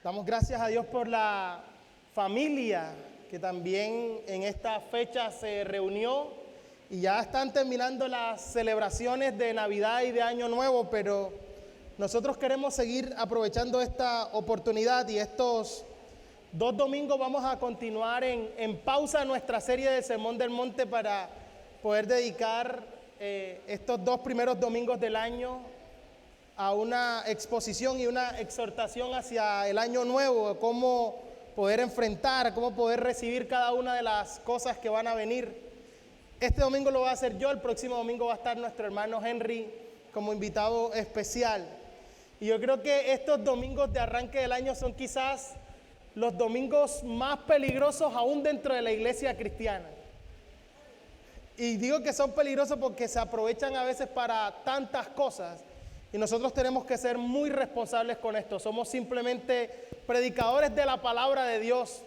Damos gracias a Dios por la familia que también en esta fecha se reunió y ya están terminando las celebraciones de Navidad y de Año Nuevo, pero nosotros queremos seguir aprovechando esta oportunidad y estos 2 domingos vamos a continuar en pausa nuestra serie del Sermón del Monte para poder dedicar estos 2 primeros domingos del año a una exposición y una exhortación hacia el año nuevo, cómo poder enfrentar, cómo poder recibir cada una de las cosas que van a venir. Este domingo lo voy a hacer yo, el próximo domingo va a estar nuestro hermano Henry como invitado especial. Y yo creo que estos domingos de arranque del año son quizás los domingos más peligrosos aún dentro de la iglesia cristiana. Y digo que son peligrosos porque se aprovechan a veces para tantas cosas. Y nosotros tenemos que ser muy responsables con esto. Somos simplemente predicadores de la palabra de Dios.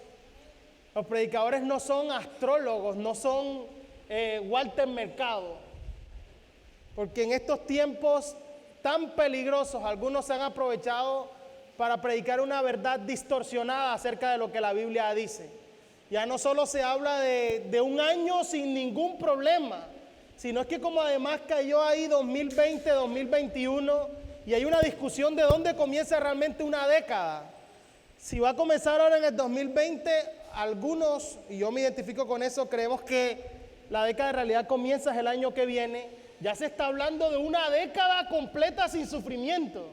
Los predicadores no son astrólogos, no son Walter Mercado. Porque en estos tiempos tan peligrosos, algunos se han aprovechado para predicar una verdad distorsionada acerca de lo que la Biblia dice. Ya no solo se habla de un año sin ningún problema, sino es que como además cayó ahí 2020, 2021, y hay una discusión de dónde comienza realmente una década. Si va a comenzar ahora en el 2020, algunos, y yo me identifico con eso, creemos que la década en realidad comienza el año que viene. Ya se está hablando de una década completa sin sufrimiento.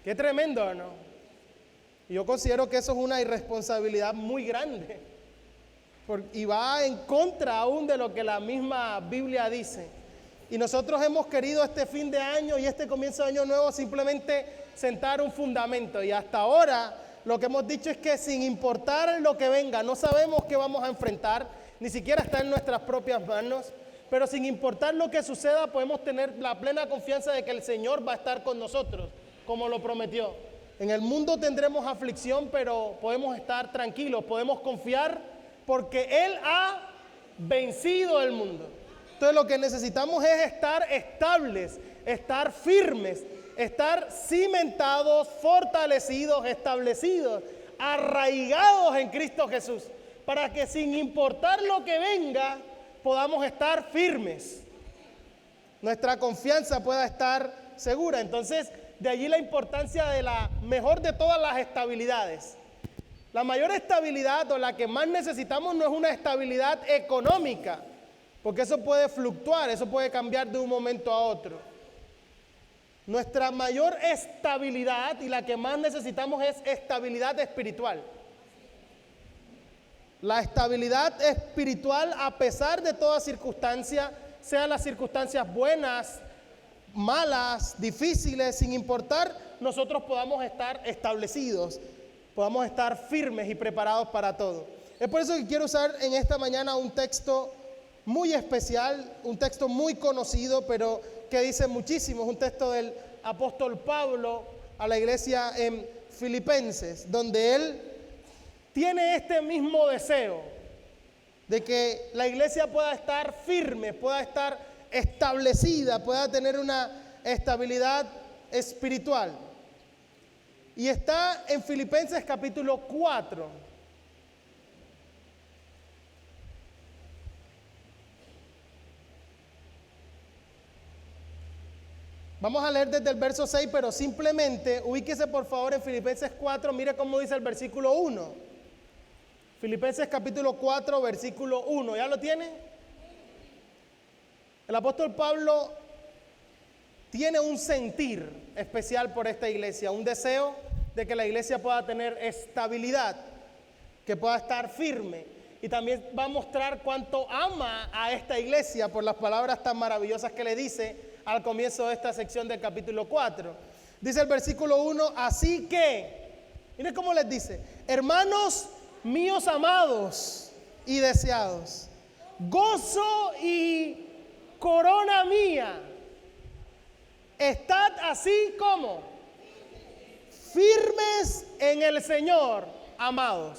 Qué tremendo, ¿no? Y yo considero que eso es una irresponsabilidad muy grande. Y va en contra aún de lo que la misma Biblia dice. Y nosotros hemos querido este fin de año y este comienzo de año nuevo simplemente sentar un fundamento. Y hasta ahora lo que hemos dicho es que sin importar lo que venga, no sabemos qué vamos a enfrentar, ni siquiera está en nuestras propias manos, pero sin importar lo que suceda podemos tener la plena confianza de que el Señor va a estar con nosotros, como lo prometió. En el mundo tendremos aflicción, pero podemos estar tranquilos, podemos confiar porque Él ha vencido el mundo. Entonces lo que necesitamos es estar estables, estar firmes, estar cimentados, fortalecidos, establecidos, arraigados en Cristo Jesús, para que sin importar lo que venga, podamos estar firmes. Nuestra confianza pueda estar segura. Entonces, de allí la importancia de la mejor de todas las estabilidades. La mayor estabilidad o la que más necesitamos no es una estabilidad económica, porque eso puede fluctuar, eso puede cambiar de un momento a otro. Nuestra mayor estabilidad y la que más necesitamos es estabilidad espiritual. La estabilidad espiritual a pesar de toda circunstancia, sean las circunstancias buenas, malas, difíciles, sin importar, nosotros podamos estar establecidos, podamos estar firmes y preparados para todo. Es por eso que quiero usar en esta mañana un texto muy especial, un texto muy conocido, pero que dice muchísimo. Es un texto del apóstol Pablo a la iglesia en Filipenses, donde él tiene este mismo deseo de que la iglesia pueda estar firme, pueda estar establecida, pueda tener una estabilidad espiritual. Y está en Filipenses capítulo 4. Vamos a leer desde el verso 6, pero simplemente ubíquese por favor en Filipenses 4, mire cómo dice el versículo 1. Filipenses capítulo 4, versículo 1, ¿ya lo tiene? El apóstol Pablo tiene un sentir especial por esta iglesia, un deseo de que la iglesia pueda tener estabilidad, que pueda estar firme. Y también va a mostrar cuánto ama a esta iglesia por las palabras tan maravillosas que le dice al comienzo de esta sección del capítulo 4. Dice el versículo 1, así que, miren cómo les dice, hermanos míos amados y deseados, gozo y corona mía, estad así como firmes en el Señor, amados.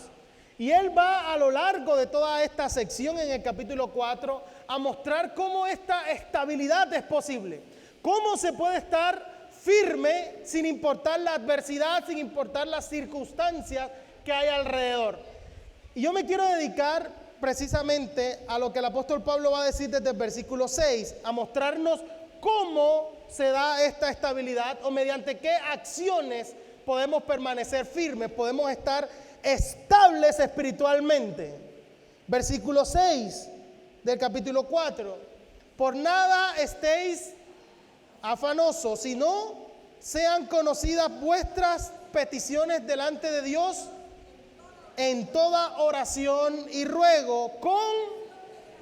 Y él va a lo largo de toda esta sección en el capítulo 4 a mostrar cómo esta estabilidad es posible. Cómo se puede estar firme sin importar la adversidad, sin importar las circunstancias que hay alrededor. Y yo me quiero dedicar precisamente a lo que el apóstol Pablo va a decir desde el versículo 6, a mostrarnos cómo se da esta estabilidad o mediante qué acciones podemos permanecer firmes, podemos estar estables espiritualmente. Versículo 6 del capítulo 4. Por nada estéis afanosos, sino sean conocidas vuestras peticiones delante de Dios en toda oración y ruego con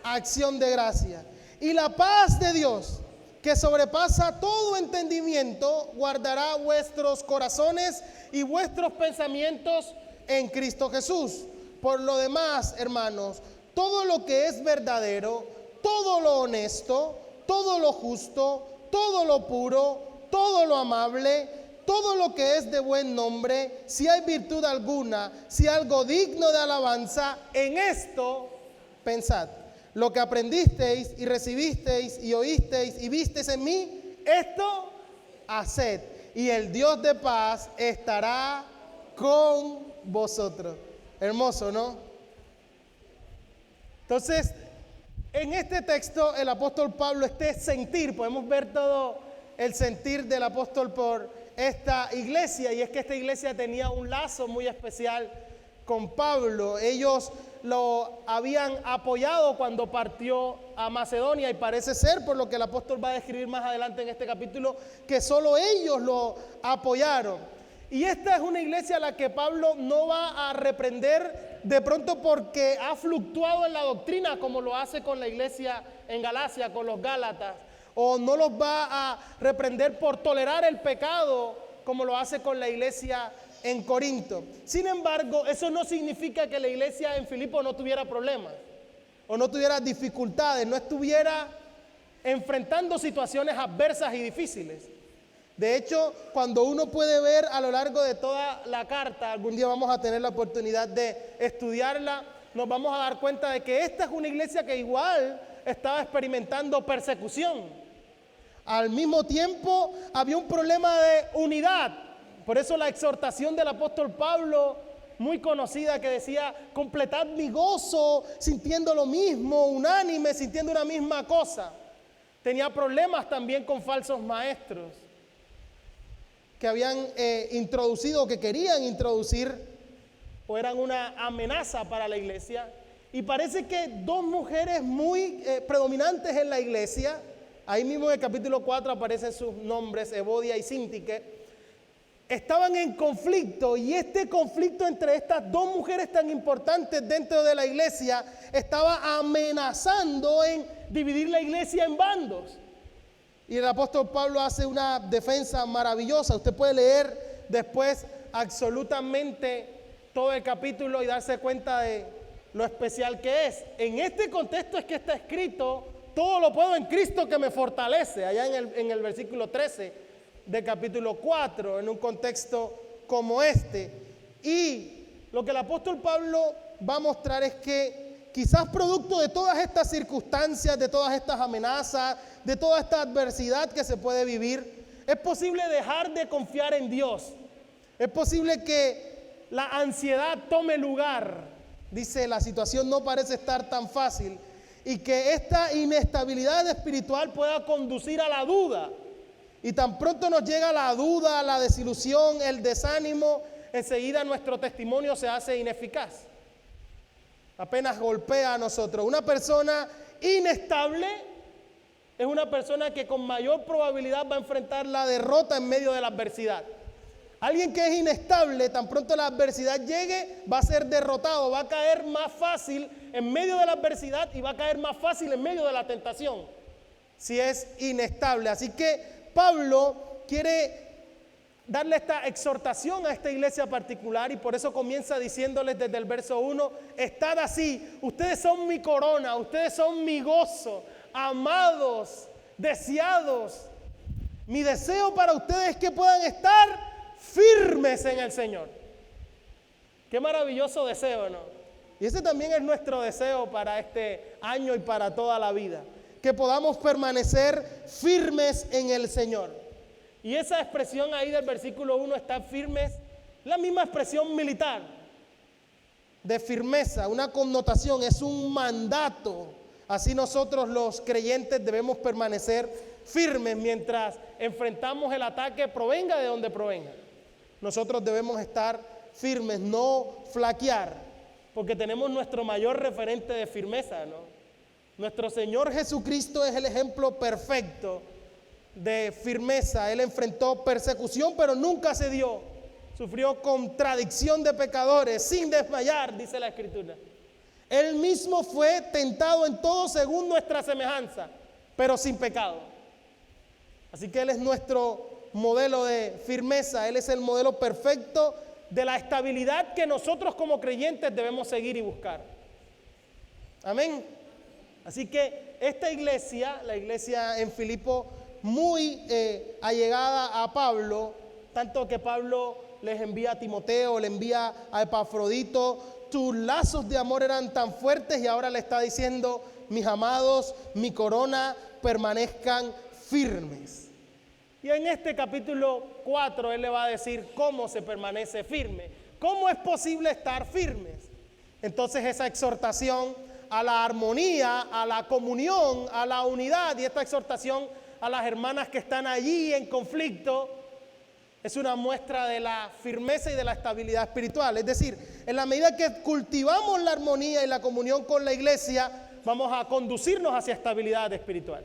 acción de gracia. Y la paz de Dios, que sobrepasa todo entendimiento, guardará vuestros corazones y vuestros pensamientos en Cristo Jesús. Por lo demás, hermanos, todo lo que es verdadero, todo lo honesto, todo lo justo, todo lo puro, todo lo amable, todo lo que es de buen nombre, si hay virtud alguna, si algo digno de alabanza, en esto pensad. Lo que aprendisteis y recibisteis y oísteis y visteis en mí, esto haced, y el Dios de paz estará con vosotros. Hermoso, ¿no? Entonces, en este texto el apóstol Pablo, este sentir, podemos ver todo el sentir del apóstol por esta iglesia, y es que esta iglesia tenía un lazo muy especial con Pablo. Ellos lo habían apoyado cuando partió a Macedonia, y parece ser, por lo que el apóstol va a describir más adelante en este capítulo, que solo ellos lo apoyaron. Y esta es una iglesia a la que Pablo no va a reprender de pronto porque ha fluctuado en la doctrina, como lo hace con la iglesia en Galacia, con los Gálatas, o no los va a reprender por tolerar el pecado, como lo hace con la iglesia en Corinto. Sin embargo, eso no significa que la iglesia en Filipo no tuviera problemas, o no tuviera dificultades, no estuviera enfrentando situaciones adversas y difíciles. De hecho, cuando uno puede ver a lo largo de toda la carta, algún día vamos a tener la oportunidad de estudiarla, nos vamos a dar cuenta de que esta es una iglesia que igual estaba experimentando persecución. Al mismo tiempo había un problema de unidad. Por eso la exhortación del apóstol Pablo, muy conocida, que decía: completad mi gozo sintiendo lo mismo, unánime, sintiendo una misma cosa. Tenía problemas también con falsos maestros que habían introducido, que querían introducir, o eran una amenaza para la iglesia. Y parece que dos mujeres muy predominantes en la iglesia, ahí mismo en el capítulo 4 aparecen sus nombres, Evodia y Síntique, estaban en conflicto, y este conflicto entre estas dos mujeres tan importantes dentro de la iglesia estaba amenazando en dividir la iglesia en bandos. Y el apóstol Pablo hace una defensa maravillosa. Usted puede leer después absolutamente todo el capítulo y darse cuenta de lo especial que es. En este contexto es que está escrito: todo lo puedo en Cristo que me fortalece, allá en el versículo 13 del capítulo 4, en un contexto como este. Y lo que el apóstol Pablo va a mostrar es que quizás producto de todas estas circunstancias, de todas estas amenazas, de toda esta adversidad que se puede vivir, es posible dejar de confiar en Dios. Es posible que la ansiedad tome lugar. Dice, la situación no parece estar tan fácil, y que esta inestabilidad espiritual pueda conducir a la duda. Y tan pronto nos llega la duda, la desilusión, el desánimo, enseguida nuestro testimonio se hace ineficaz. Apenas golpea a nosotros. Una persona inestable es una persona que con mayor probabilidad va a enfrentar la derrota en medio de la adversidad. Alguien que es inestable, tan pronto la adversidad llegue, va a ser derrotado, va a caer más fácil en medio de la adversidad y va a caer más fácil en medio de la tentación, si es inestable. Así que Pablo quiere darle esta exhortación a esta iglesia particular, y por eso comienza diciéndoles desde el verso 1: estad así, ustedes son mi corona, ustedes son mi gozo, amados, deseados. Mi deseo para ustedes es que puedan estar firmes en el Señor. Qué maravilloso deseo, ¿no? Y ese también es nuestro deseo para este año y para toda la vida, que podamos permanecer firmes en el Señor. Y esa expresión ahí del versículo 1, estar firmes, la misma expresión militar de firmeza, una connotación, es un mandato. Así nosotros los creyentes debemos permanecer firmes mientras enfrentamos el ataque, provenga de donde provenga. Nosotros debemos estar firmes, no flaquear, porque tenemos nuestro mayor referente de firmeza, ¿no? Nuestro Señor Jesucristo es el ejemplo perfecto de firmeza. Él enfrentó persecución, pero nunca cedió. Sufrió contradicción de pecadores sin desmayar, dice la Escritura. Él mismo fue tentado en todo según nuestra semejanza, pero sin pecado. Así que Él es nuestro modelo de firmeza. Él es el modelo perfecto de la estabilidad que nosotros como creyentes debemos seguir y buscar. Amén. Así que esta iglesia, la iglesia en Filipo, muy allegada a Pablo, tanto que Pablo les envía a Timoteo, le envía a Epafrodito. Tus lazos de amor eran tan fuertes y ahora le está diciendo: mis amados, mi corona, permanezcan firmes. Y en este capítulo 4 él le va a decir cómo se permanece firme, cómo es posible estar firmes. Entonces esa exhortación a la armonía, a la comunión, a la unidad, y esta exhortación a las hermanas que están allí en conflicto, es una muestra de la firmeza y de la estabilidad espiritual. Es decir, en la medida que cultivamos la armonía y la comunión con la iglesia, vamos a conducirnos hacia estabilidad espiritual.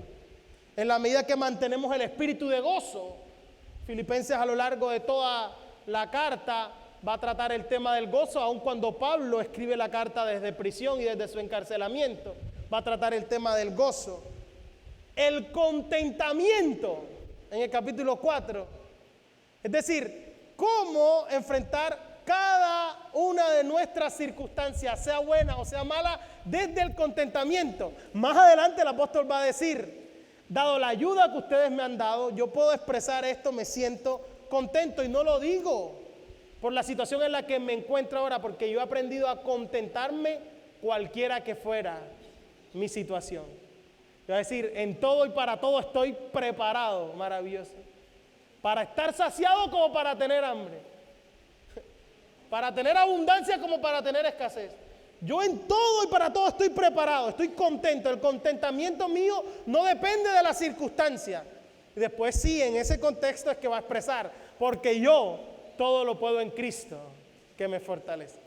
En la medida que mantenemos el espíritu de gozo, Filipenses a lo largo de toda la carta va a tratar el tema del gozo, aun cuando Pablo escribe la carta desde prisión y desde su encarcelamiento, va a tratar el tema del gozo. El contentamiento en el capítulo 4. Es decir, cómo enfrentar cada una de nuestras circunstancias, sea buena o sea mala, desde el contentamiento. Más adelante el apóstol va a decir: dado la ayuda que ustedes me han dado, yo puedo expresar esto, me siento contento. Y no lo digo por la situación en la que me encuentro ahora, porque yo he aprendido a contentarme cualquiera que fuera mi situación. Yo voy a decir, en todo y para todo estoy preparado, maravilloso. Para estar saciado como para tener hambre. Para tener abundancia como para tener escasez. Yo en todo y para todo estoy preparado, estoy contento. El contentamiento mío no depende de la circunstancia. Y después sí, en ese contexto es que va a expresar: porque yo todo lo puedo en Cristo que me fortalece.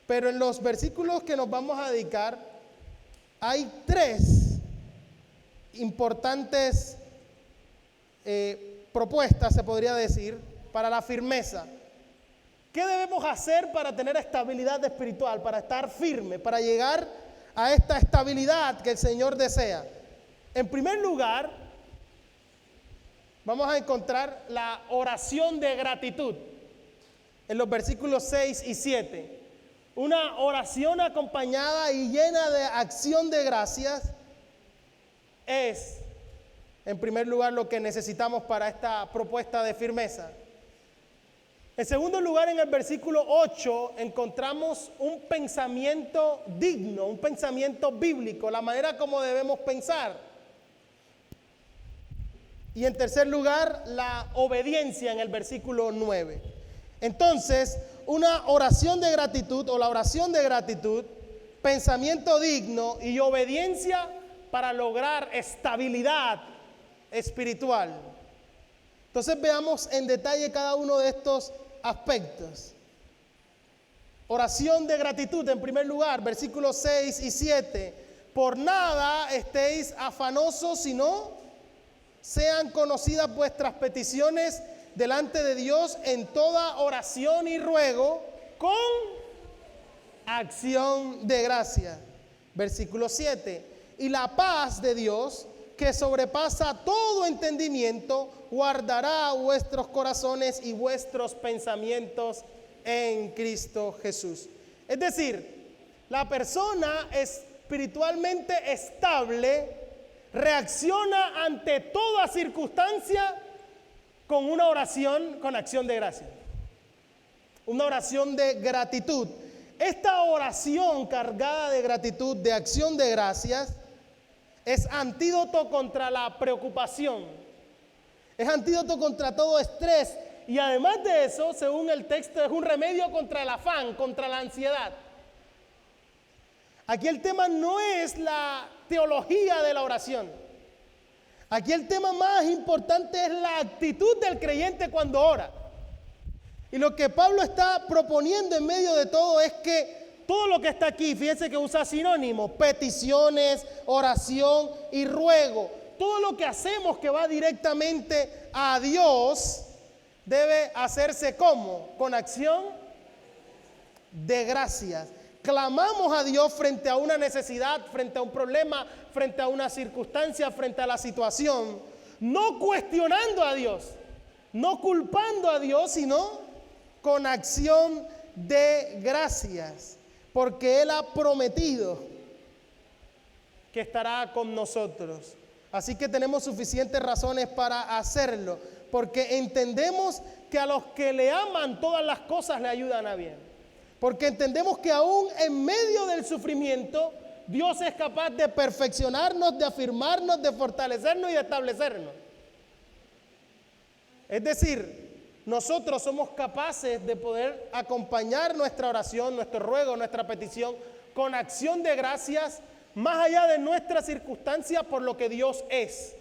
Pero en los versículos que nos vamos a dedicar, hay tres importantes propuestas, se podría decir, para la firmeza. ¿Qué debemos hacer para tener estabilidad espiritual, para estar firme, para llegar a esta estabilidad que el Señor desea? En primer lugar, vamos a encontrar la oración de gratitud en los versículos 6 y 7. Una oración acompañada y llena de acción de gracias es, en primer lugar, lo que necesitamos para esta propuesta de firmeza. En segundo lugar, en el versículo 8 encontramos un pensamiento digno, un pensamiento bíblico, la manera como debemos pensar. Y en tercer lugar, la obediencia en el versículo 9. Entonces, una oración de gratitud o la oración de gratitud, pensamiento digno y obediencia para lograr estabilidad espiritual. Entonces veamos en detalle cada uno de estos aspectos. Oración de gratitud en primer lugar, versículos 6 y 7. Por nada estéis afanosos, sino sean conocidas vuestras peticiones delante de Dios en toda oración y ruego con acción de gracia. Versículo 7. Y la paz de Dios, que sobrepasa todo entendimiento, guardará vuestros corazones y vuestros pensamientos en Cristo Jesús. Es decir, la persona espiritualmente estable reacciona ante toda circunstancia con una oración con acción de gracia. Una oración de gratitud. esta oración cargada de gratitud, de acción de gracias, es antídoto contra la preocupación. Es antídoto contra todo estrés. Y además de eso, según el texto, es un remedio contra el afán, contra la ansiedad. Aquí el tema no es la teología de la oración. Aquí el tema más importante es la actitud del creyente cuando ora. Y lo que Pablo está proponiendo en medio de todo es que todo lo que está aquí, fíjense que usa sinónimos, peticiones, oración y ruego. Todo lo que hacemos que va directamente a Dios debe hacerse ¿cómo? Con acción de gracias. Clamamos a Dios frente a una necesidad, frente a un problema, frente a una circunstancia, frente a la situación, no cuestionando a Dios, no culpando a Dios, sino con acción de gracias, porque Él ha prometido que estará con nosotros. Así que tenemos suficientes razones para hacerlo, porque entendemos que a los que le aman todas las cosas le ayudan a bien. Porque entendemos que aún en medio del sufrimiento, Dios es capaz de perfeccionarnos, de afirmarnos, de fortalecernos y de establecernos. Es decir, nosotros somos capaces de poder acompañar nuestra oración, nuestro ruego, nuestra petición con acción de gracias, más allá de nuestra circunstancia, por lo que Dios es,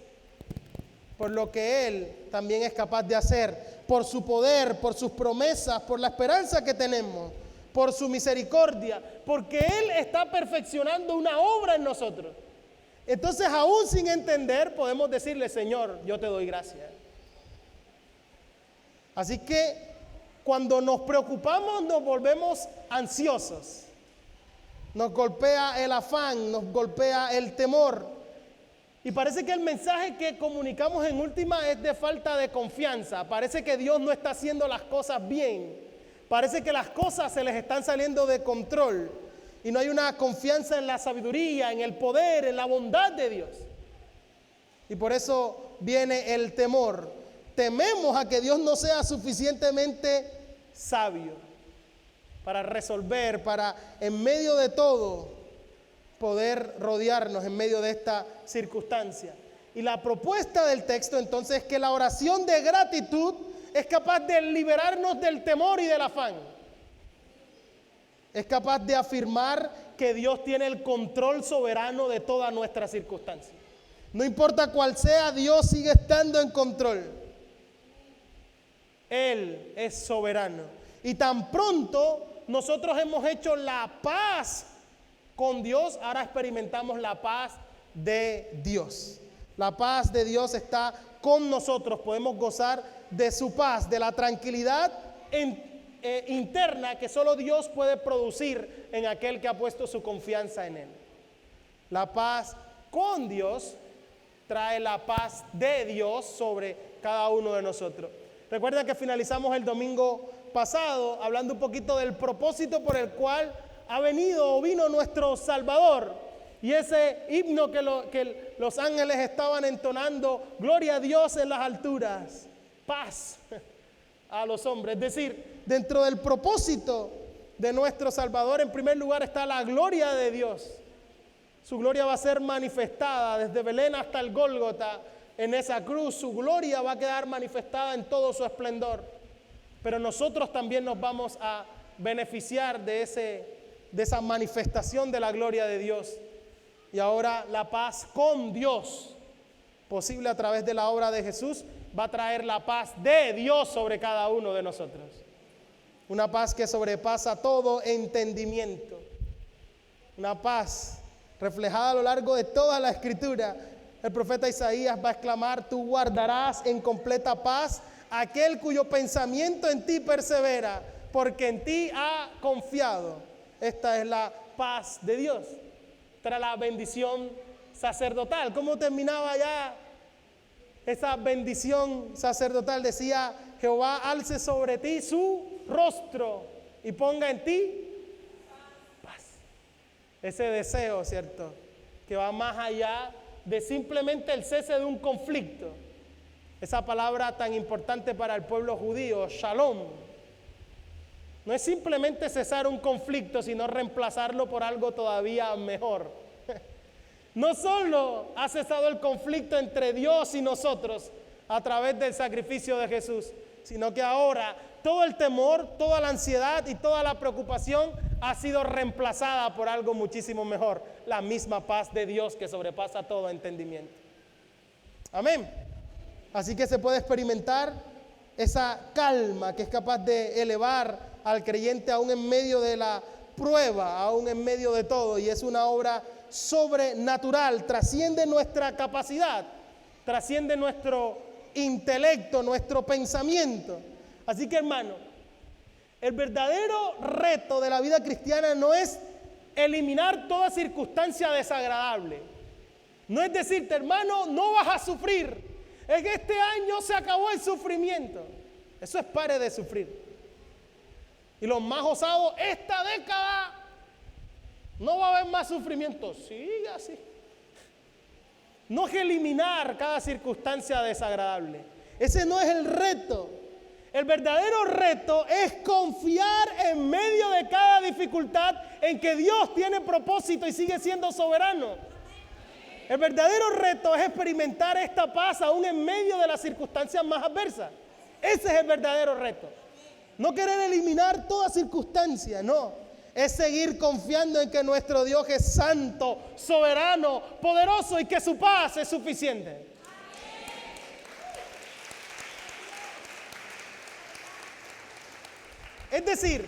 por lo que Él también es capaz de hacer, por su poder, por sus promesas, por la esperanza que tenemos, por su misericordia, porque Él está perfeccionando una obra en nosotros. Entonces, aún sin entender, podemos decirle: Señor, yo te doy gracias. Así que cuando nos preocupamos nos volvemos ansiosos, nos golpea el afán, nos golpea el temor, y parece que el mensaje que comunicamos en última es de falta de confianza. Parece que Dios no está haciendo las cosas bien, parece que las cosas se les están saliendo de control y no hay una confianza en la sabiduría, en el poder, en la bondad de Dios, y por eso viene el temor. Tememos a que Dios no sea suficientemente sabio para resolver, para en medio de todo poder rodearnos en medio de esta circunstancia. Y la propuesta del texto entonces es que la oración de gratitud es capaz de liberarnos del temor y del afán. Es capaz de afirmar que Dios tiene el control soberano de toda nuestra circunstancia. No importa cuál sea, Dios sigue estando en control. Él es soberano. Y tan pronto nosotros hemos hecho la paz con Dios, ahora experimentamos la paz de Dios. La paz de Dios está con nosotros. Podemos gozar de su paz, de la tranquilidad interna que solo Dios puede producir en aquel que ha puesto su confianza en Él. La paz con Dios trae la paz de Dios sobre cada uno de nosotros. Recuerden que finalizamos el domingo pasado hablando un poquito del propósito por el cual ha venido o vino nuestro Salvador. Y ese himno que los ángeles estaban entonando: gloria a Dios en las alturas, paz a los hombres. Es decir, dentro del propósito de nuestro Salvador, en primer lugar está la gloria de Dios. Su gloria va a ser manifestada desde Belén hasta el Gólgota. En esa cruz su gloria va a quedar manifestada en todo su esplendor. Pero nosotros también nos vamos a beneficiar de esa manifestación de la gloria de Dios. Y ahora la paz con Dios, posible a través de la obra de Jesús, va a traer la paz de Dios sobre cada uno de nosotros. Una paz que sobrepasa todo entendimiento. Una paz reflejada a lo largo de toda la Escritura. El profeta Isaías va a exclamar: tú guardarás en completa paz aquel cuyo pensamiento en ti persevera, porque en ti ha confiado. Esta es la paz de Dios. Esta era la bendición sacerdotal. ¿Cómo terminaba ya esa bendición sacerdotal? Decía: Jehová alce sobre ti su rostro y ponga en ti paz. Ese deseo, ¿cierto?, que va más allá de simplemente el cese de un conflicto. Esa palabra tan importante para el pueblo judío, shalom, No es simplemente cesar un conflicto, sino reemplazarlo por algo todavía mejor. No solo ha cesado el conflicto entre Dios y nosotros a través del sacrificio de Jesús, sino que ahora todo el temor, toda la ansiedad y toda la preocupación ha sido reemplazada por algo muchísimo mejor, la misma paz de Dios que sobrepasa todo entendimiento. Amén. Así que se puede experimentar esa calma que es capaz de elevar al creyente aún en medio de la prueba, aún en medio de todo, y es una obra sobrenatural, trasciende nuestra capacidad, trasciende nuestro intelecto, nuestro pensamiento. Así que, hermano, el verdadero reto de la vida cristiana no es eliminar toda circunstancia desagradable. No es decirte, hermano, no vas a sufrir. Es que este año se acabó el sufrimiento. Eso es pare de sufrir. Y los más osados, esta década no va a haber más sufrimiento. Sigue así. No es eliminar cada circunstancia desagradable. Ese no es el reto. El verdadero reto es confiar en medio de cada dificultad en que Dios tiene propósito y sigue siendo soberano. El verdadero reto es experimentar esta paz aún en medio de las circunstancias más adversas. Ese es el verdadero reto. No querer eliminar toda circunstancia, no. Es seguir confiando en que nuestro Dios es santo, soberano, poderoso y que su paz es suficiente. Es decir,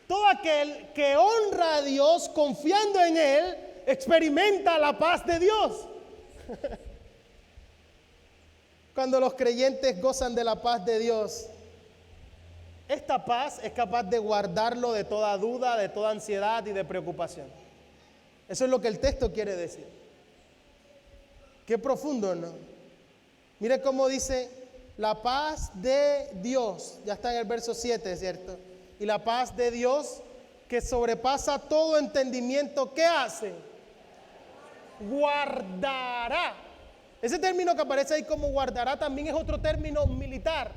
todo aquel que honra a Dios confiando en Él, experimenta la paz de Dios. Cuando los creyentes gozan de la paz de Dios, esta paz es capaz de guardarlo de toda duda, de toda ansiedad y de preocupación. Eso es lo que el texto quiere decir. Qué profundo, ¿no? Mire cómo dice, la paz de Dios, ya está en el verso 7, ¿cierto? Y la paz de Dios que sobrepasa todo entendimiento, ¿qué hace? Guardará. Ese término que aparece ahí como guardará también es otro término militar.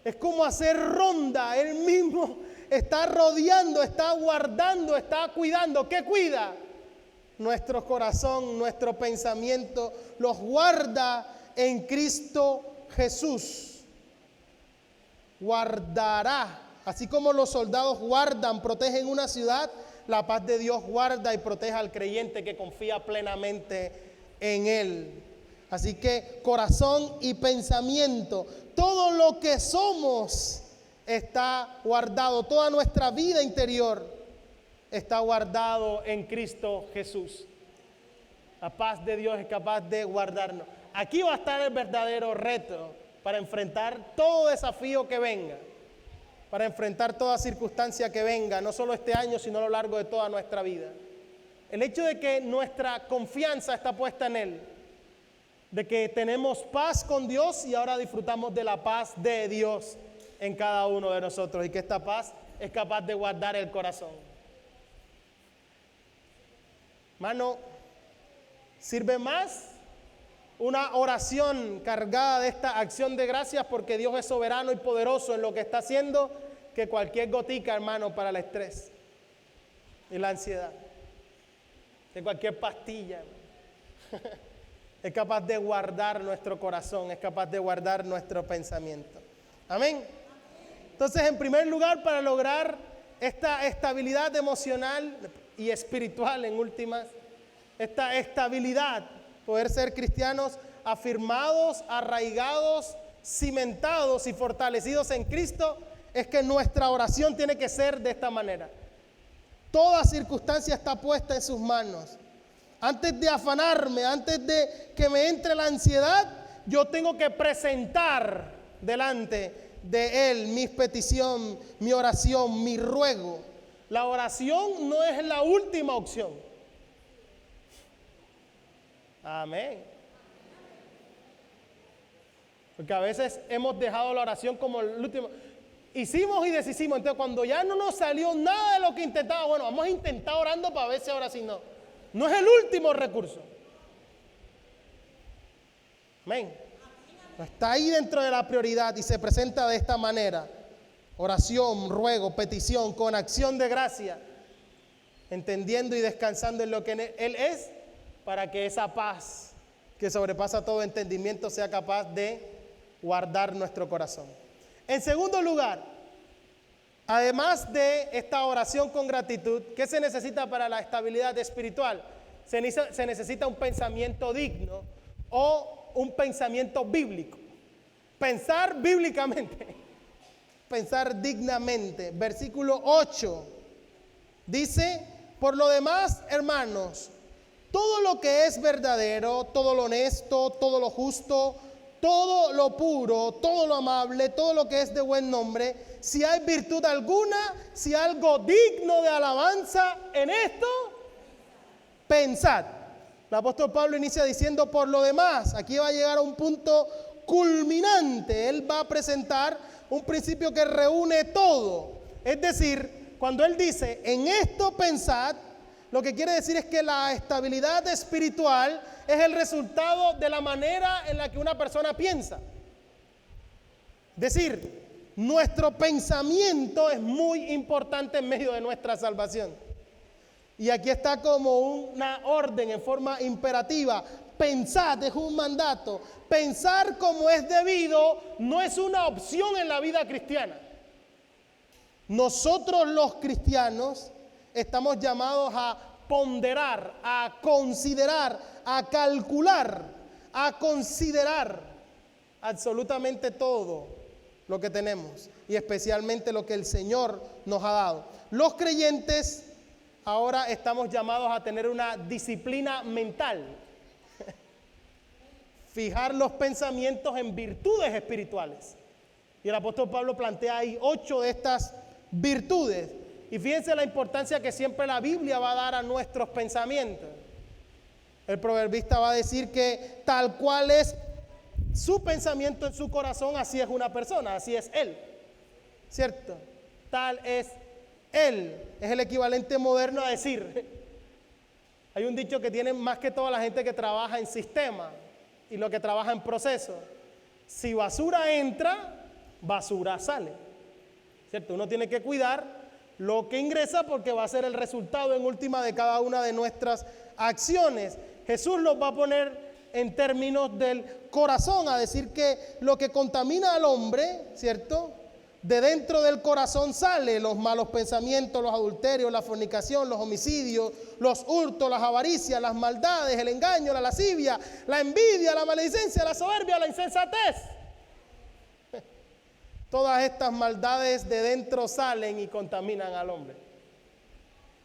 Es como hacer ronda. Él mismo está rodeando, está guardando, está cuidando. ¿Qué cuida? Nuestro corazón, nuestro pensamiento, los guarda en Cristo Jesús. Guardará. Así como los soldados guardan, protegen una ciudad, la paz de Dios guarda y protege al creyente que confía plenamente en Él. Así que corazón y pensamiento, todo lo que somos está guardado, toda nuestra vida interior está guardado en Cristo Jesús. La paz de Dios es capaz de guardarnos. Aquí va a estar el verdadero reto para enfrentar todo desafío que venga, para enfrentar toda circunstancia que venga, no solo este año, sino a lo largo de toda nuestra vida. El hecho de que nuestra confianza está puesta en Él, de que tenemos paz con Dios y ahora disfrutamos de la paz de Dios en cada uno de nosotros y que esta paz es capaz de guardar el corazón. Hermano, sirve más una oración cargada de esta acción de gracias porque Dios es soberano y poderoso en lo que está haciendo que cualquier gotica, hermano, para el estrés y la ansiedad, que cualquier pastilla. Es capaz de guardar nuestro corazón, es capaz de guardar nuestro pensamiento. Amén. Entonces, en primer lugar, para lograr esta estabilidad emocional y espiritual, en últimas, esta estabilidad, poder ser cristianos afirmados, arraigados, cimentados y fortalecidos en Cristo, es que nuestra oración tiene que ser de esta manera. Toda circunstancia está puesta en sus manos. Antes de afanarme, antes de que me entre la ansiedad, yo tengo que presentar delante de Él mi petición, mi oración, mi ruego. La oración no es la última opción. Amén. Porque a veces hemos dejado la oración como el último. Hicimos y deshicimos. Entonces, cuando ya no nos salió nada de lo que intentaba, bueno, vamos a intentar orando para ver si ahora sí no. No es el último recurso. Amén. Está ahí dentro de la prioridad y se presenta de esta manera. oración, ruego, petición, con acción de gracia, entendiendo y descansando en lo que Él es, para que esa paz que sobrepasa todo entendimiento sea capaz de guardar nuestro corazón. En segundo lugar, además de esta oración con gratitud, ¿qué se necesita para la estabilidad espiritual? Se necesita un pensamiento digno o un pensamiento bíblico. Pensar bíblicamente, pensar dignamente. Versículo 8 dice: por lo demás, hermanos, todo lo que es verdadero, todo lo honesto, todo lo justo, todo lo puro, todo lo amable, todo lo que es de buen nombre, si hay virtud alguna, si algo digno de alabanza, en esto pensad. El apóstol Pablo inicia diciendo por lo demás. Aquí va a llegar a un punto culminante. Él va a presentar un principio que reúne todo. Es decir, cuando él dice en esto pensad, lo que quiere decir es que la estabilidad espiritual es el resultado de la manera en la que una persona piensa. Es decir, nuestro pensamiento es muy importante en medio de nuestra salvación. Y aquí está como una orden en forma imperativa. Pensad, es un mandato. Pensar como es debido no es una opción en la vida cristiana. Nosotros los cristianos estamos llamados a ponderar, a considerar, a calcular, a considerar absolutamente todo lo que tenemos y especialmente lo que el Señor nos ha dado. Los creyentes ahora estamos llamados a tener una disciplina mental, fijar los pensamientos en virtudes espirituales. Y el apóstol Pablo plantea ahí 8 de estas virtudes. Y fíjense la importancia que siempre la Biblia va a dar a nuestros pensamientos. El proverbista va a decir que tal cual es su pensamiento en su corazón, así es una persona, así es él. ¿Cierto? Tal es él. Es el equivalente moderno a decir, hay un dicho que tiene más que toda la gente que trabaja en sistema y lo que trabaja en proceso. Si basura entra, basura sale. ¿Cierto? Uno tiene que cuidar lo que ingresa porque va a ser el resultado en última de cada una de nuestras acciones. Jesús los va a poner en términos del corazón, a decir que lo que contamina al hombre, ¿cierto? De dentro del corazón sale los malos pensamientos, los adulterios, la fornicación, los homicidios, los hurtos, las avaricias, las maldades, el engaño, la lascivia, la envidia, la maledicencia, la soberbia, la insensatez. Todas estas maldades de dentro salen y contaminan al hombre.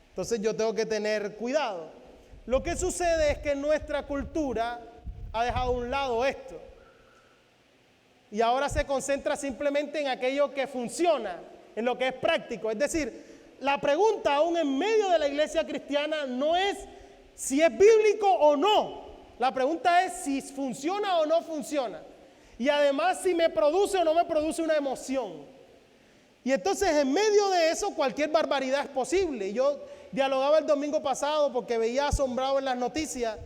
Entonces yo tengo que tener cuidado. Lo que sucede es que nuestra cultura ha dejado a un lado esto. Y ahora se concentra simplemente en aquello que funciona, en lo que es práctico. Es decir, la pregunta aún en medio de la iglesia cristiana no es si es bíblico o no. La pregunta es si funciona o no funciona. Y además si me produce o no me produce una emoción. Y entonces en medio de eso cualquier barbaridad es posible. Yo dialogaba el domingo pasado porque veía asombrado en las noticias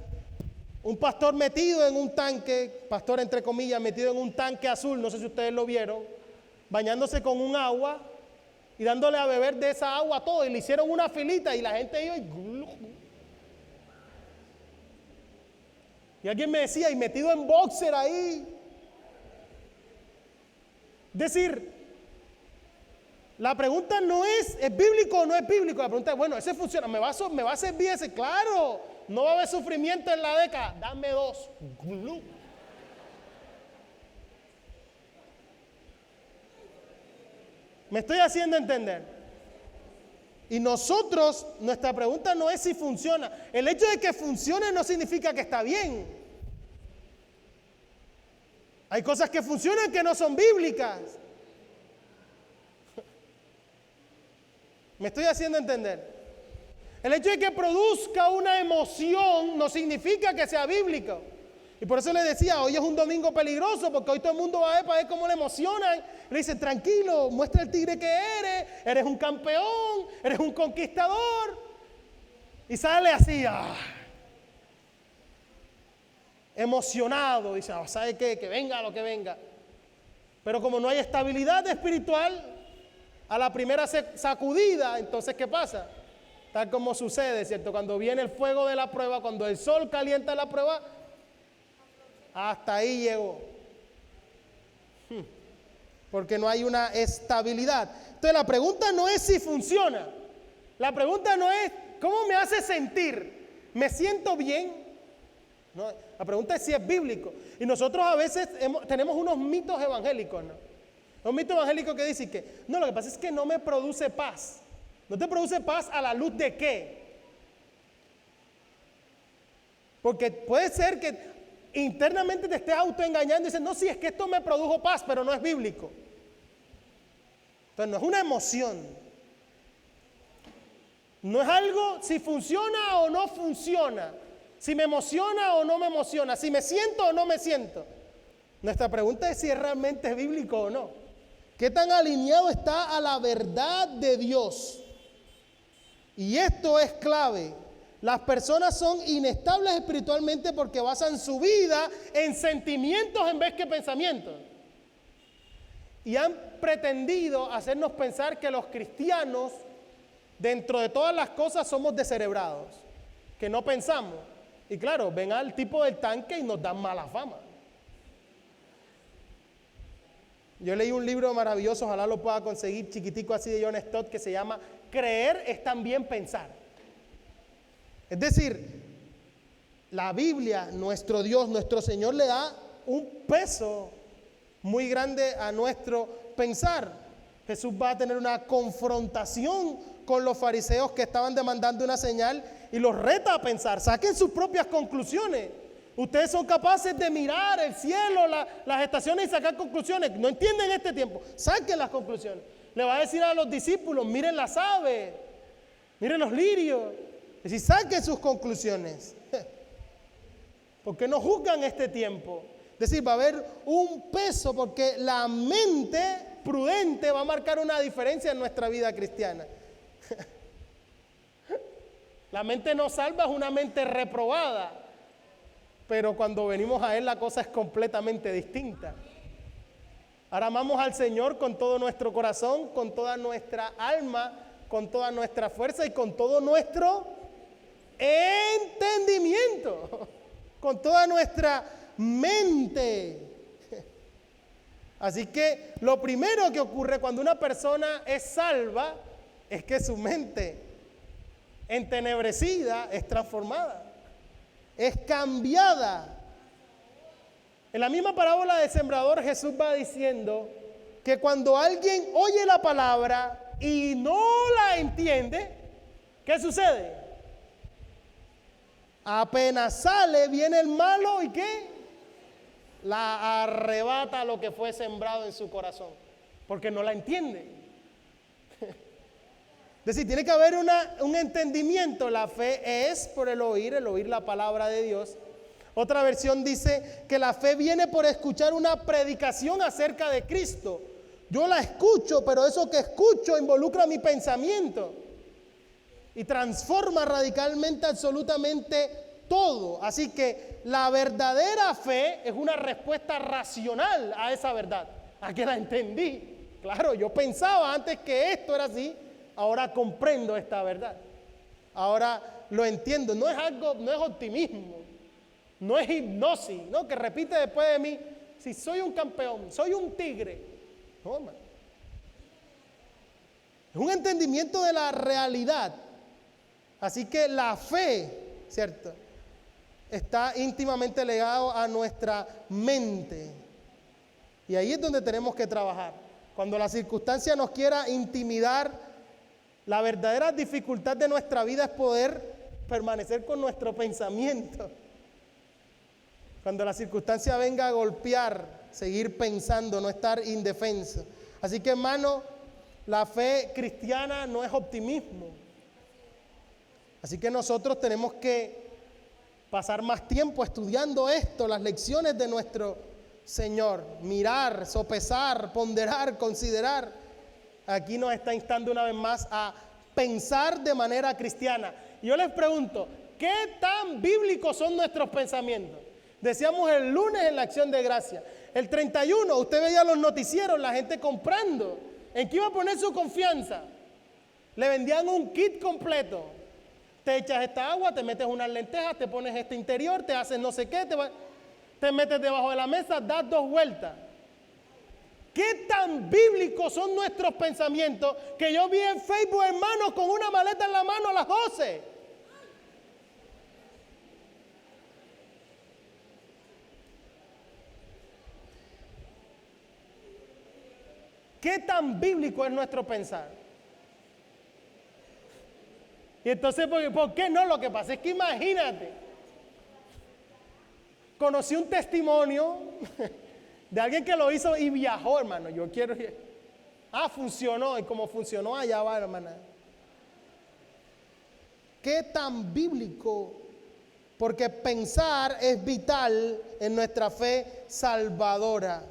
un pastor metido en un tanque, pastor entre comillas, metido en un tanque azul, no sé si ustedes lo vieron, bañándose con un agua y dándole a beber de esa agua a todo. Y le hicieron una filita y la gente iba y alguien me decía, y metido en boxer ahí. Es decir, la pregunta no es bíblico o no es bíblico? La pregunta es, bueno, ese funciona, ¿me va a servir ese? Claro, no va a haber sufrimiento en la década, dame 2. ¿Me estoy haciendo entender? Y nosotros, nuestra pregunta no es si funciona. El hecho de que funcione no significa que está bien. Hay cosas que funcionan que no son bíblicas. ¿Me estoy haciendo entender? El hecho de que produzca una emoción no significa que sea bíblico. Y por eso le decía, hoy es un domingo peligroso porque hoy todo el mundo va a ver para ver cómo le emocionan. Le dicen, tranquilo, muestra el tigre que eres un campeón, eres un conquistador. Y sale así, emocionado, dice, ¿sabe qué? Que venga lo que venga. Pero como no hay estabilidad espiritual, A la primera sacudida, entonces ¿qué pasa? Tal como sucede, ¿cierto? Cuando viene el fuego de la prueba, cuando el sol calienta la prueba, hasta ahí llegó. Porque no hay una estabilidad. Entonces la pregunta no es si funciona. La pregunta no es cómo me hace sentir. ¿Me siento bien? No, la pregunta es si es bíblico. Y nosotros a veces tenemos unos mitos evangélicos, ¿no? Un mito evangélico que dice que, no, lo que pasa es que no me produce paz. ¿No te produce paz a la luz de qué? Porque puede ser que internamente te estés autoengañando y dices, no, sí, es que esto me produjo paz, pero no es bíblico. Entonces no es una emoción. No es algo si funciona o no funciona, si me emociona o no me emociona, si me siento o no me siento. Nuestra pregunta es si realmente es bíblico o no. ¿Qué tan alineado está a la verdad de Dios? Y esto es clave. Las personas son inestables espiritualmente porque basan su vida en sentimientos en vez que pensamientos. Y han pretendido hacernos pensar que los cristianos, dentro de todas las cosas, somos descerebrados, que no pensamos. Y claro, ven al tipo del tanque y nos dan mala fama. Yo leí un libro maravilloso, ojalá lo pueda conseguir, chiquitico así, de John Stott, que se llama Creer es también pensar. Es decir, la Biblia, nuestro Dios, nuestro Señor, le da un peso muy grande a nuestro pensar. Jesús va a tener una confrontación con los fariseos que estaban demandando una señal y los reta a pensar, saquen sus propias conclusiones. Ustedes son capaces de mirar el cielo, las estaciones y sacar conclusiones. No entienden este tiempo, saquen las conclusiones. Le va a decir a los discípulos, miren las aves, miren los lirios. Es decir, saquen sus conclusiones. ¿Por qué no juzgan este tiempo? Es decir, va a haber un peso porque la mente prudente va a marcar una diferencia en nuestra vida cristiana. La mente no salva, es una mente reprobada. Pero cuando venimos a Él la cosa es completamente distinta. Ahora amamos al Señor con todo nuestro corazón, con toda nuestra alma, con toda nuestra fuerza y con todo nuestro entendimiento, con toda nuestra mente. Así que lo primero que ocurre cuando una persona es salva es que su mente entenebrecida es transformada, es cambiada. En la misma parábola del sembrador, Jesús va diciendo que cuando alguien oye la palabra y no la entiende, ¿qué sucede? Apenas sale, viene el malo y ¿qué? La arrebata lo que fue sembrado en su corazón, porque no la entiende. Es decir, tiene que haber un entendimiento. La fe es por el oír la palabra de Dios. Otra versión dice que la fe viene por escuchar una predicación acerca de Cristo. Yo la escucho, pero eso que escucho involucra mi pensamiento y transforma radicalmente absolutamente todo. Así que la verdadera fe es una respuesta racional a esa verdad, a que la entendí. Claro, yo pensaba antes que esto era así, ahora comprendo esta verdad. Ahora lo entiendo. No es algo, no es optimismo, no es hipnosis, ¿no? Que repite después de mí, si soy un campeón, soy un tigre. No, man. Es un entendimiento de la realidad. Así que la fe, ¿cierto?, está íntimamente ligado a nuestra mente. Y ahí es donde tenemos que trabajar. Cuando la circunstancia nos quiera intimidar, la verdadera dificultad de nuestra vida es poder permanecer con nuestro pensamiento. Cuando la circunstancia venga a golpear, seguir pensando, no estar indefenso. Así que, hermano, la fe cristiana no es optimismo. Así que nosotros tenemos que pasar más tiempo estudiando esto, las lecciones de nuestro Señor. Mirar, sopesar, ponderar, considerar. Aquí nos está instando una vez más a pensar de manera cristiana. Y yo les pregunto, ¿qué tan bíblicos son nuestros pensamientos? Decíamos el lunes en la acción de gracia. El 31, usted veía los noticieros, la gente comprando. ¿En qué iba a poner su confianza? Le vendían un kit completo. Te echas esta agua, te metes unas lentejas, te pones este interior, te haces no sé qué, te metes debajo de la mesa, das 2 vueltas. ¿Qué tan bíblicos son nuestros pensamientos que yo vi en Facebook, hermano, con una maleta en la mano a las 12? ¿Qué tan bíblico es nuestro pensar? Y entonces, ¿por qué no? Lo que pasa es que imagínate, conocí un testimonio de alguien que lo hizo y viajó, hermano. Yo quiero ir. Funcionó, y como funcionó, allá va, hermana. ¿Qué tan bíblico? Porque pensar es vital en nuestra fe salvadora.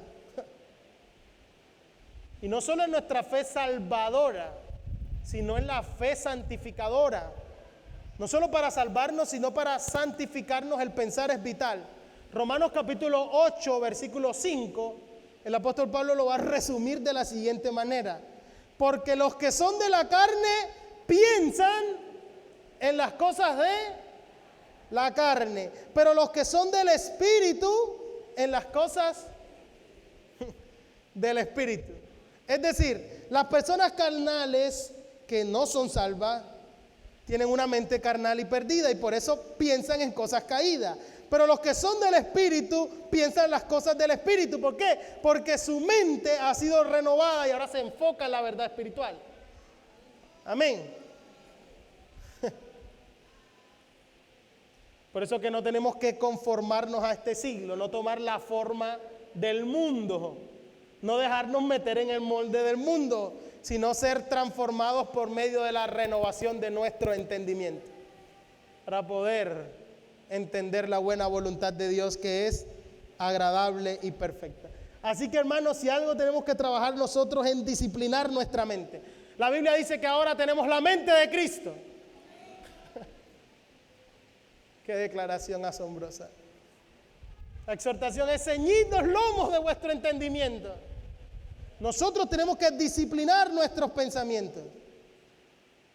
Y no solo en nuestra fe salvadora, sino en la fe santificadora. No solo para salvarnos, sino para santificarnos, el pensar es vital. Romanos capítulo 8, versículo 5, el apóstol Pablo lo va a resumir de la siguiente manera. Porque los que son de la carne piensan en las cosas de la carne, pero los que son del Espíritu, en las cosas del Espíritu. Es decir, las personas carnales que no son salvas tienen una mente carnal y perdida y por eso piensan en cosas caídas. Pero los que son del Espíritu piensan en las cosas del Espíritu. ¿Por qué? Porque su mente ha sido renovada y ahora se enfoca en la verdad espiritual. Amén. Por eso que no tenemos que conformarnos a este siglo, no tomar la forma del mundo, no dejarnos meter en el molde del mundo, sino ser transformados por medio de la renovación de nuestro entendimiento, para poder entender la buena voluntad de Dios, que es agradable y perfecta. Así que, hermanos, si algo tenemos que trabajar nosotros en disciplinar nuestra mente. La Biblia dice que ahora tenemos la mente de Cristo. Qué declaración asombrosa. La exhortación es: ceñid los lomos de vuestro entendimiento. Nosotros tenemos que disciplinar nuestros pensamientos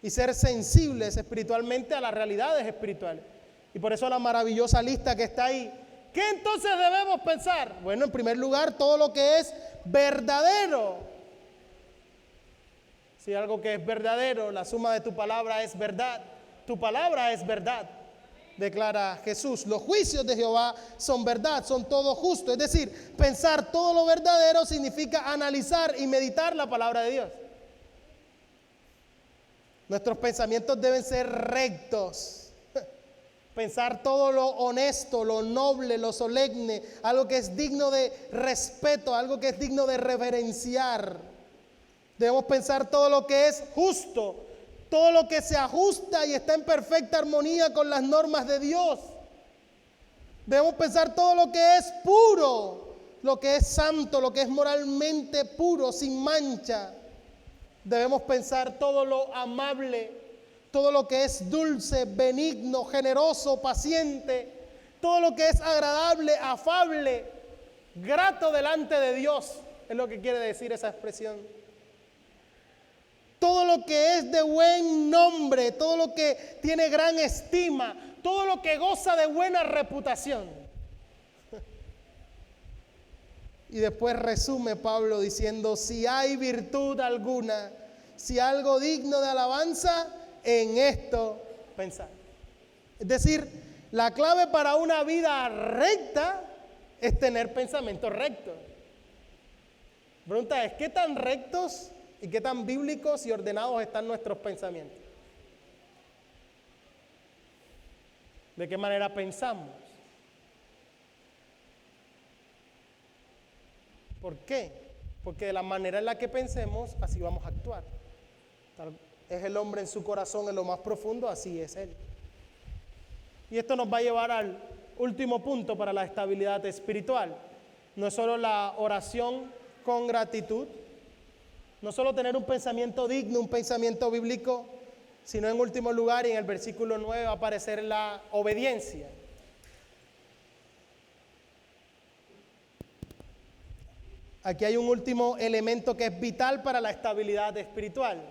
y ser sensibles espiritualmente a las realidades espirituales. Y por eso la maravillosa lista que está ahí. ¿Qué entonces debemos pensar? Bueno, en primer lugar, todo lo que es verdadero. Si algo que es verdadero, la suma de tu palabra es verdad. Tu palabra es verdad, declara Jesús. Los juicios de Jehová son verdad, son todo justo. Es decir, pensar todo lo verdadero significa analizar y meditar la palabra de Dios. Nuestros pensamientos deben ser rectos. Pensar todo lo honesto, lo noble, lo solemne, algo que es digno de respeto, algo que es digno de reverenciar. Debemos pensar todo lo que es justo, todo lo que se ajusta y está en perfecta armonía con las normas de Dios. Debemos pensar todo lo que es puro, lo que es santo, lo que es moralmente puro, sin mancha. Debemos pensar todo lo amable, todo lo que es dulce, benigno, generoso, paciente, todo lo que es agradable, afable, grato delante de Dios, es lo que quiere decir esa expresión. Todo lo que es de buen nombre, todo lo que tiene gran estima, todo lo que goza de buena reputación. Y después resume Pablo diciendo: si hay virtud alguna, si algo digno de alabanza, en esto pensar. Es decir, la clave para una vida recta es tener pensamientos rectos. La pregunta es: ¿qué tan rectos y qué tan bíblicos y ordenados están nuestros pensamientos? ¿De qué manera pensamos? ¿Por qué? Porque de la manera en la que pensemos, así vamos a actuar. Es el hombre en su corazón, en lo más profundo, así es él. Y esto nos va a llevar al último punto para la estabilidad espiritual. No es solo la oración con gratitud, no solo tener un pensamiento digno, un pensamiento bíblico, sino en último lugar, y en el versículo 9 va a aparecer la obediencia. aquí hay un último elemento que es vital para la estabilidad espiritual,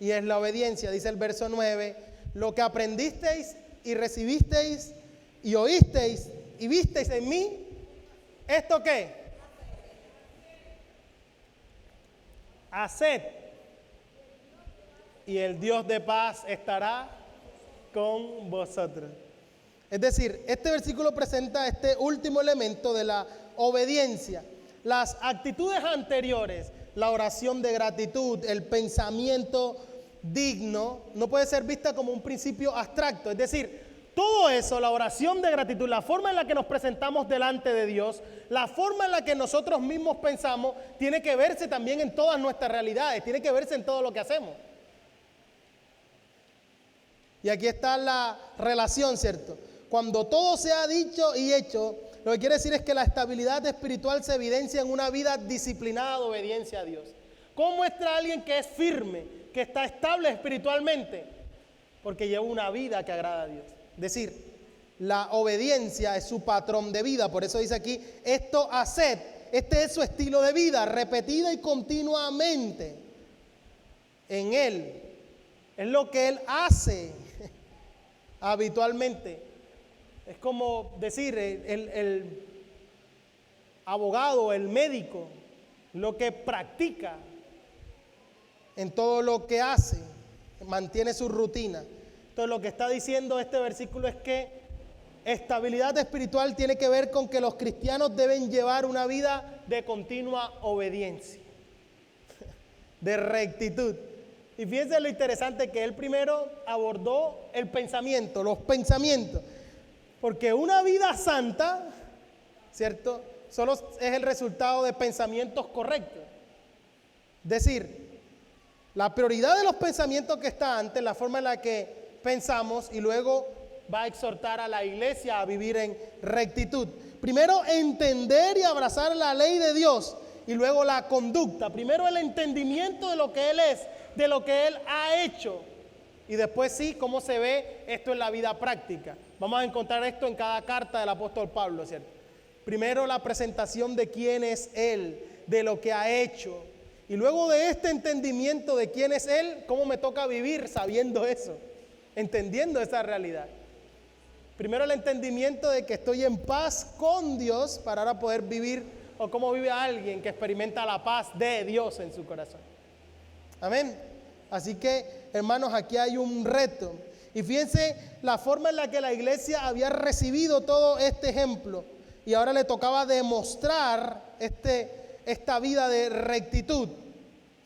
y es la obediencia. Dice el verso 9, lo que aprendisteis y recibisteis y oísteis y visteis en mí, ¿esto qué? Haced, y el Dios de paz estará con vosotros. Es decir, este versículo presenta este último elemento de la obediencia. Las actitudes anteriores, la oración de gratitud, el pensamiento digno, no puede ser vista como un principio abstracto. Es decir, todo eso, la oración de gratitud, la forma en la que nos presentamos delante de Dios, la forma en la que nosotros mismos pensamos, tiene que verse también en todas nuestras realidades, tiene que verse en todo lo que hacemos. Y aquí está la relación, ¿cierto? Cuando todo se ha dicho y hecho, lo que quiere decir es que la estabilidad espiritual se evidencia en una vida disciplinada de obediencia a Dios. ¿Cómo muestra a alguien que es firme, que está estable espiritualmente? Porque lleva una vida que agrada a Dios. Es decir, la obediencia es su patrón de vida. Por eso dice aquí, esto haced. Este es su estilo de vida, repetida y continuamente en Él. Es lo que Él hace habitualmente. Es como decir, el abogado, el médico, lo que practica en todo lo que hace, mantiene su rutina. Entonces lo que está diciendo este versículo es que estabilidad espiritual tiene que ver con que los cristianos deben llevar una vida de continua obediencia, de rectitud. Y fíjense lo interesante que él primero abordó el pensamiento, los pensamientos. Porque una vida santa, ¿cierto? Solo es el resultado de pensamientos correctos. Es decir, la prioridad de los pensamientos que está antes, la forma en la que pensamos, y luego va a exhortar a la iglesia a vivir en rectitud. Primero, entender y abrazar la ley de Dios, y luego la conducta. Primero el entendimiento de lo que Él es, de lo que Él ha hecho, y después sí, cómo se ve esto en la vida práctica. Vamos a encontrar esto en cada carta del apóstol Pablo, ¿cierto? Primero la presentación de quién es Él, de lo que ha hecho, y luego de este entendimiento de quién es Él, cómo me toca vivir sabiendo eso, entendiendo esa realidad. Primero el entendimiento de que estoy en paz con Dios para ahora poder vivir, o cómo vive alguien que experimenta la paz de Dios en su corazón. Amén. Así que, hermanos, aquí hay un reto. Y fíjense la forma en la que la iglesia había recibido todo este ejemplo. Y ahora le tocaba demostrar esta vida de rectitud.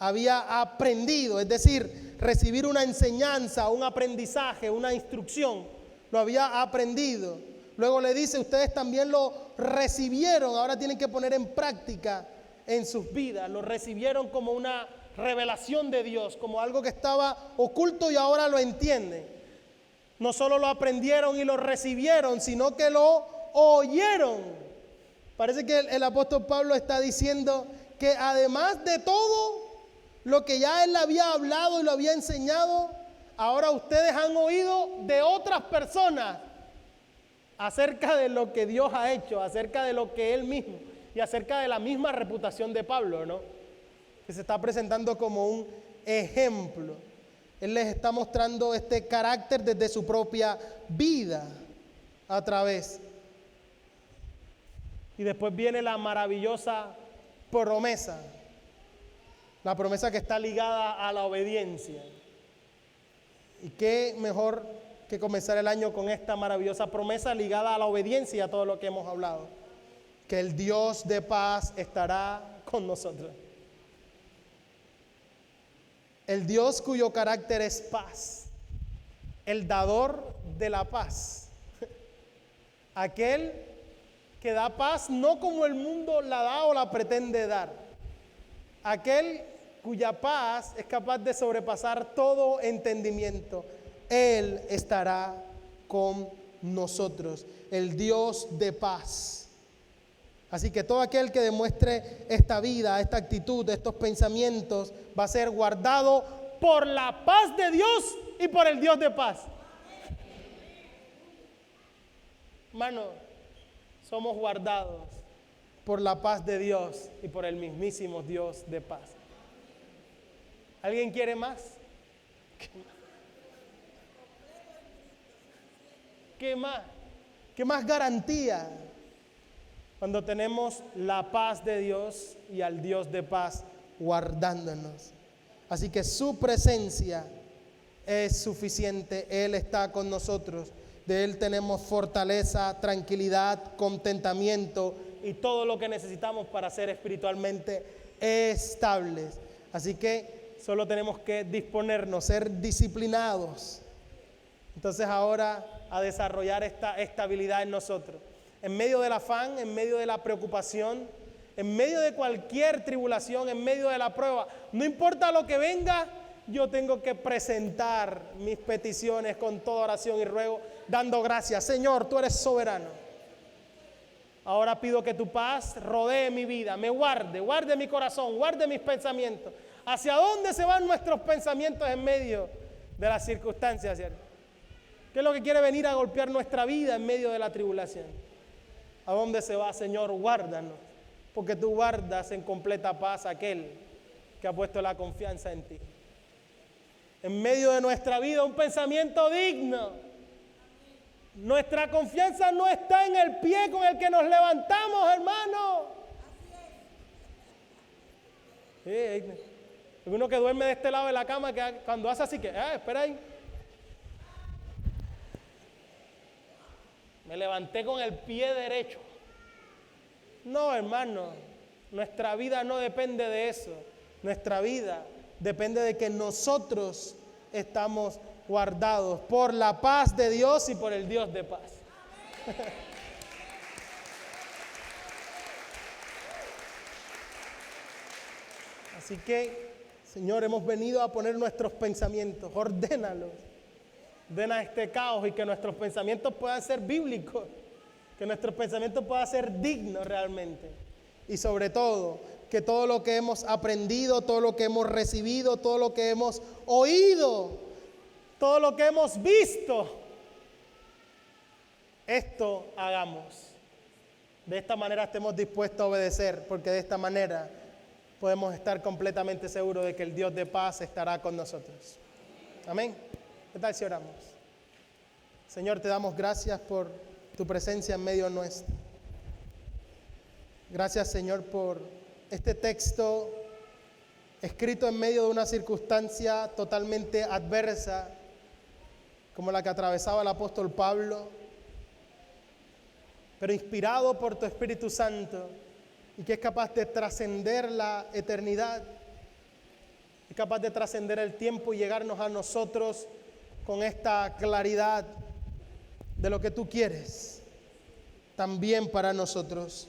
Había aprendido, es decir, recibir una enseñanza, un aprendizaje, una instrucción. Lo había aprendido. Luego le dice, ustedes también lo recibieron, ahora tienen que poner en práctica en sus vidas. Lo recibieron como una revelación de Dios, como algo que estaba oculto y ahora lo entienden. No solo lo aprendieron y lo recibieron, sino que lo oyeron. Parece que el apóstol Pablo está diciendo que además de todo lo que ya él había hablado y lo había enseñado, ahora ustedes han oído de otras personas acerca de lo que Dios ha hecho, acerca de lo que él mismo, y acerca de la misma reputación de Pablo, ¿no? Que se está presentando como un ejemplo. Él les está mostrando este carácter desde su propia vida a través. Y después viene la maravillosa promesa. La promesa que está ligada a la obediencia. Y qué mejor que comenzar el año con esta maravillosa promesa ligada a la obediencia y a todo lo que hemos hablado. Que el Dios de paz estará con nosotros. El Dios cuyo carácter es paz, el dador de la paz, aquel que da paz no como el mundo la da o la pretende dar, aquel cuya paz es capaz de sobrepasar todo entendimiento. Él estará con nosotros, el Dios de paz. Así que todo aquel que demuestre esta vida, esta actitud, estos pensamientos, va a ser guardado por la paz de Dios y por el Dios de paz. Hermano, somos guardados por la paz de Dios y por el mismísimo Dios de paz. ¿Alguien quiere más? ¿Qué más? ¿Qué más garantía cuando tenemos la paz de Dios y al Dios de paz guardándonos? Así que su presencia es suficiente. Él está con nosotros. De Él tenemos fortaleza, tranquilidad, contentamiento y todo lo que necesitamos para ser espiritualmente estables. Así que solo tenemos que disponernos, ser disciplinados. Entonces ahora a desarrollar esta estabilidad en nosotros. En medio del afán, en medio de la preocupación, en medio de cualquier tribulación, en medio de la prueba, no importa lo que venga, yo tengo que presentar mis peticiones con toda oración y ruego, dando gracias. Señor, tú eres soberano. Ahora pido que tu paz rodee mi vida, me guarde mi corazón, guarde mis pensamientos. ¿Hacia dónde se van nuestros pensamientos en medio de las circunstancias, cierto? ¿Qué es lo que quiere venir a golpear nuestra vida en medio de la tribulación? ¿A dónde se va, Señor? Guárdanos, porque tú guardas en completa paz a aquel que ha puesto la confianza en ti. En medio de nuestra vida, un pensamiento digno. Nuestra confianza no está en el pie con el que nos levantamos, hermano. Sí, uno que duerme de este lado de la cama, que cuando hace así, que, espera ahí. Me levanté con el pie derecho. No, hermano, nuestra vida no depende de eso. Nuestra vida depende de que nosotros estamos guardados por la paz de Dios y por el Dios de paz. Así que, Señor, hemos venido a poner nuestros pensamientos, ordénalos. Ordena este caos y que nuestros pensamientos puedan ser bíblicos, que nuestros pensamientos puedan ser dignos realmente. Y sobre todo, que todo lo que hemos aprendido, todo lo que hemos recibido, todo lo que hemos oído, todo lo que hemos visto, esto hagamos. De esta manera estemos dispuestos a obedecer, porque de esta manera podemos estar completamente seguros de que el Dios de paz estará con nosotros. Amén. ¿Qué tal si oramos? Señor, te damos gracias por tu presencia en medio nuestro. Gracias, Señor, por este texto escrito en medio de una circunstancia totalmente adversa, como la que atravesaba el apóstol Pablo, pero inspirado por tu Espíritu Santo y que es capaz de trascender la eternidad, es capaz de trascender el tiempo y llegarnos a nosotros con esta claridad de lo que tú quieres también para nosotros.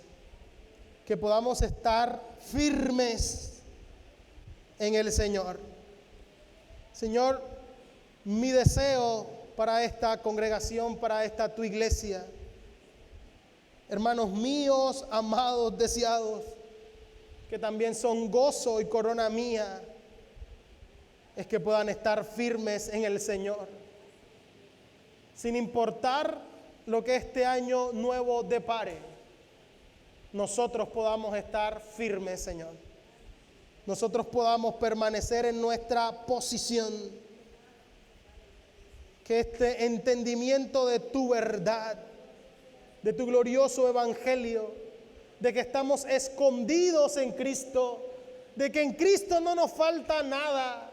Que podamos estar firmes en el Señor. Señor, mi deseo para esta congregación, para esta tu iglesia, hermanos míos, amados, deseados, que también son gozo y corona mía, es que puedan estar firmes en el Señor, sin importar lo que este año nuevo depare. Nosotros podamos estar firmes, Señor. Nosotros podamos permanecer en nuestra posición. Que este entendimiento de tu verdad, de tu glorioso evangelio, de que estamos escondidos en Cristo, de que en Cristo no nos falta nada,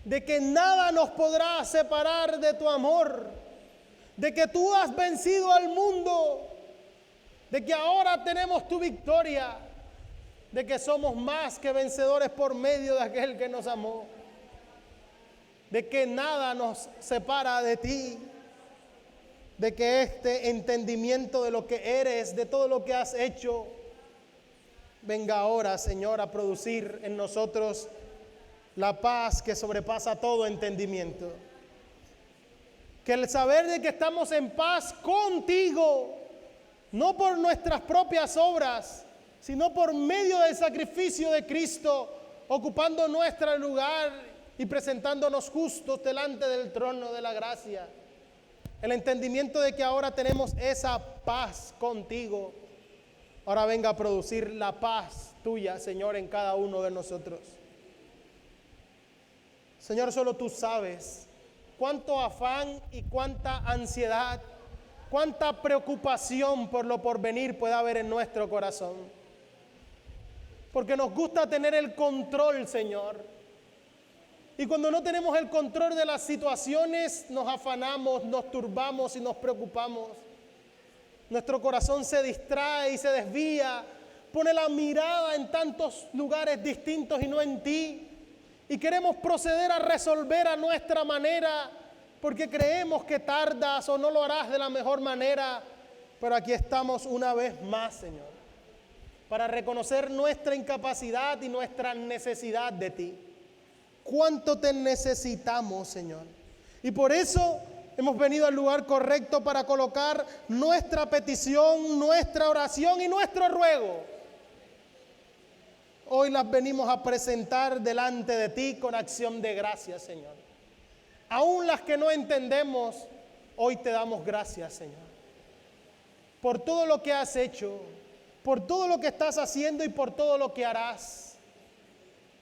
de que nada nos podrá separar de tu amor, de que tú has vencido al mundo, de que ahora tenemos tu victoria, de que somos más que vencedores por medio de aquel que nos amó, de que nada nos separa de ti, de que este entendimiento de lo que eres, de todo lo que has hecho, venga ahora, Señor, a producir en nosotros la paz que sobrepasa todo entendimiento. Que el saber de que estamos en paz contigo, no por nuestras propias obras, sino por medio del sacrificio de Cristo, ocupando nuestro lugar y presentándonos justos delante del trono de la gracia. El entendimiento de que ahora tenemos esa paz contigo, ahora venga a producir la paz tuya, Señor, en cada uno de nosotros. Señor, solo tú sabes cuánto afán y cuánta ansiedad, cuánta preocupación por lo porvenir puede haber en nuestro corazón. Porque nos gusta tener el control, Señor. Y cuando no tenemos el control de las situaciones, nos afanamos, nos turbamos y nos preocupamos. Nuestro corazón se distrae y se desvía, pone la mirada en tantos lugares distintos y no en ti. Y queremos proceder a resolver a nuestra manera, porque creemos que tardas o no lo harás de la mejor manera. Pero aquí estamos una vez más, Señor, para reconocer nuestra incapacidad y nuestra necesidad de ti. ¿Cuánto te necesitamos, Señor? Y por eso hemos venido al lugar correcto para colocar nuestra petición, nuestra oración y nuestro ruego. Hoy las venimos a presentar delante de ti con acción de gracias, Señor. Aún las que no entendemos, hoy te damos gracias, Señor. Por todo lo que has hecho, por todo lo que estás haciendo y por todo lo que harás.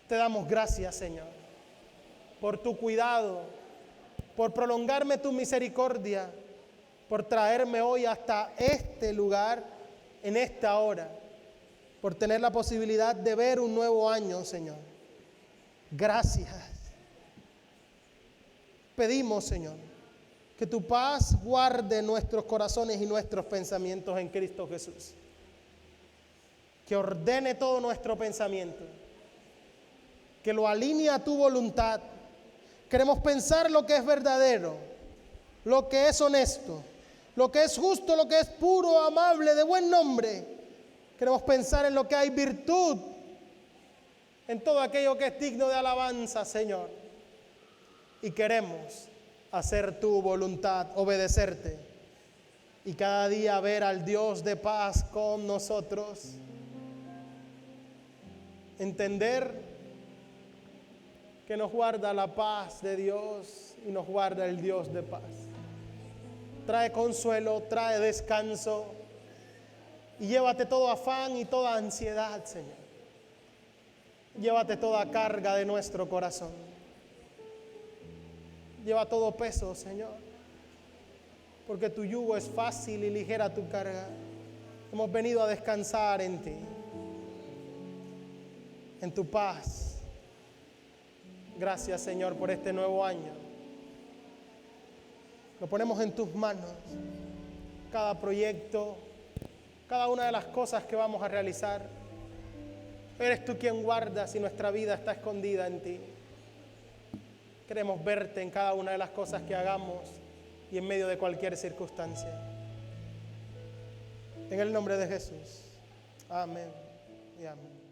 Te damos gracias, Señor, por tu cuidado, por prolongarme tu misericordia, por traerme hoy hasta este lugar, en esta hora, por tener la posibilidad de ver un nuevo año, Señor. Gracias. Pedimos, Señor, que tu paz guarde nuestros corazones y nuestros pensamientos en Cristo Jesús. Que ordene todo nuestro pensamiento, que lo alinee a tu voluntad. Queremos pensar lo que es verdadero, lo que es honesto, lo que es justo, lo que es puro, amable, de buen nombre. Queremos pensar en lo que hay virtud, en todo aquello que es digno de alabanza, Señor. Y queremos hacer tu voluntad, obedecerte. Y cada día ver al Dios de paz con nosotros. Entender que nos guarda la paz de Dios y nos guarda el Dios de paz. Trae consuelo, trae descanso y llévate todo afán y toda ansiedad, Señor. Llévate toda carga de nuestro corazón. Lleva todo peso, Señor, porque tu yugo es fácil y ligera tu carga. Hemos venido a descansar en ti, en tu paz. Gracias, Señor, por este nuevo año. Lo ponemos en tus manos. Cada proyecto, cada una de las cosas que vamos a realizar. Eres tú quien guardas y nuestra vida está escondida en ti. Queremos verte en cada una de las cosas que hagamos y en medio de cualquier circunstancia. En el nombre de Jesús. Amén y amén.